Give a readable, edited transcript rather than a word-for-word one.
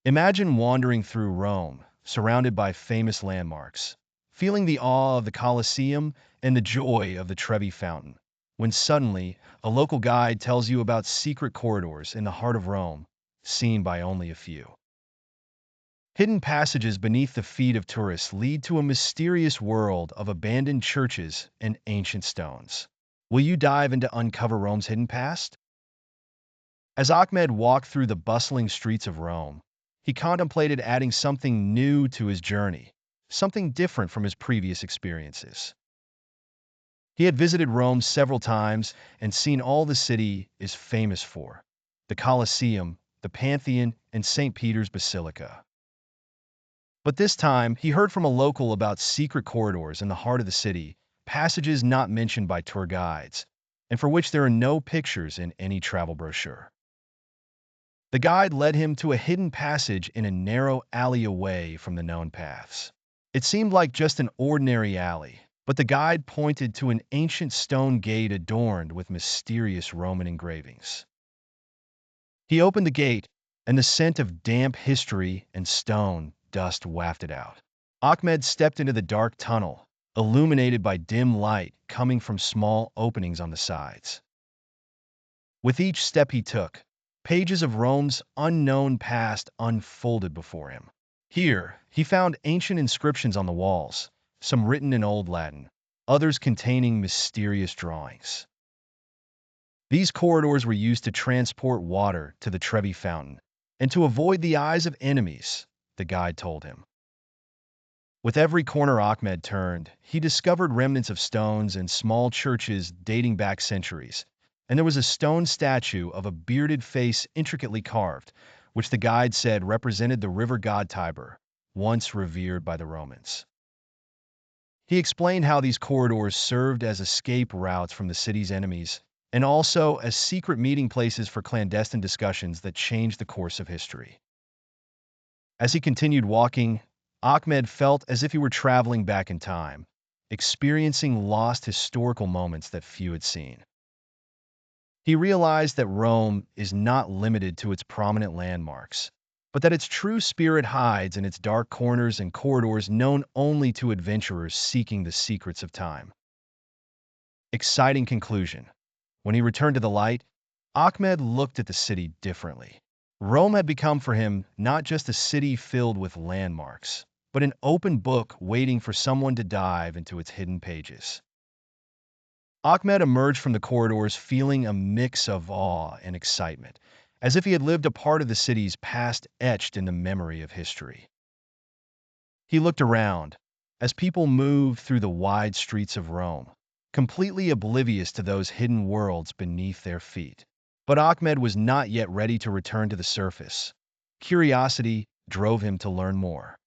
Imagine wandering through Rome, surrounded by famous landmarks, feeling the awe of the Colosseum and the joy of the Trevi Fountain, when suddenly a local guide tells you about secret corridors in the heart of Rome, seen by only a few. Hidden passages beneath the feet of tourists lead to a mysterious world of abandoned churches and ancient stones. Will you dive into uncover Rome's hidden past? As Ahmed walked through the bustling streets of Rome, he contemplated adding something new to his journey, something different from his previous experiences. He had visited Rome several times and seen all the city is famous for: the Colosseum, the Pantheon, and St. Peter's Basilica. But this time, he heard from a local about secret corridors in the heart of the city, passages not mentioned by tour guides, and for which there are no pictures in any travel brochure. The guide led him to a hidden passage in a narrow alley away from the known paths. It seemed like just an ordinary alley, but the guide pointed to an ancient stone gate adorned with mysterious Roman engravings. He opened the gate, and the scent of damp history and stone dust wafted out. Ahmed stepped into the dark tunnel, illuminated by dim light coming from small openings on the sides. With each step he took, pages of Rome's unknown past unfolded before him. Here, he found ancient inscriptions on the walls, some written in Old Latin, others containing mysterious drawings. These corridors were used to transport water to the Trevi Fountain and to avoid the eyes of enemies, the guide told him. With every corner Ahmed turned, he discovered remnants of stones and small churches dating back centuries, and there was a stone statue of a bearded face intricately carved, which the guide said represented the river god Tiber, once revered by the Romans. He explained how these corridors served as escape routes from the city's enemies, and also as secret meeting places for clandestine discussions that changed the course of history. As he continued walking, Ahmed felt as if he were traveling back in time, experiencing lost historical moments that few had seen. He realized that Rome is not limited to its prominent landmarks, but that its true spirit hides in its dark corners and corridors known only to adventurers seeking the secrets of time. Exciting conclusion. When he returned to the light, Ahmed looked at the city differently. Rome had become for him not just a city filled with landmarks, but an open book waiting for someone to dive into its hidden pages. Ahmed emerged from the corridors feeling a mix of awe and excitement, as if he had lived a part of the city's past etched in the memory of history. He looked around as people moved through the wide streets of Rome, completely oblivious to those hidden worlds beneath their feet. But Ahmed was not yet ready to return to the surface. Curiosity drove him to learn more.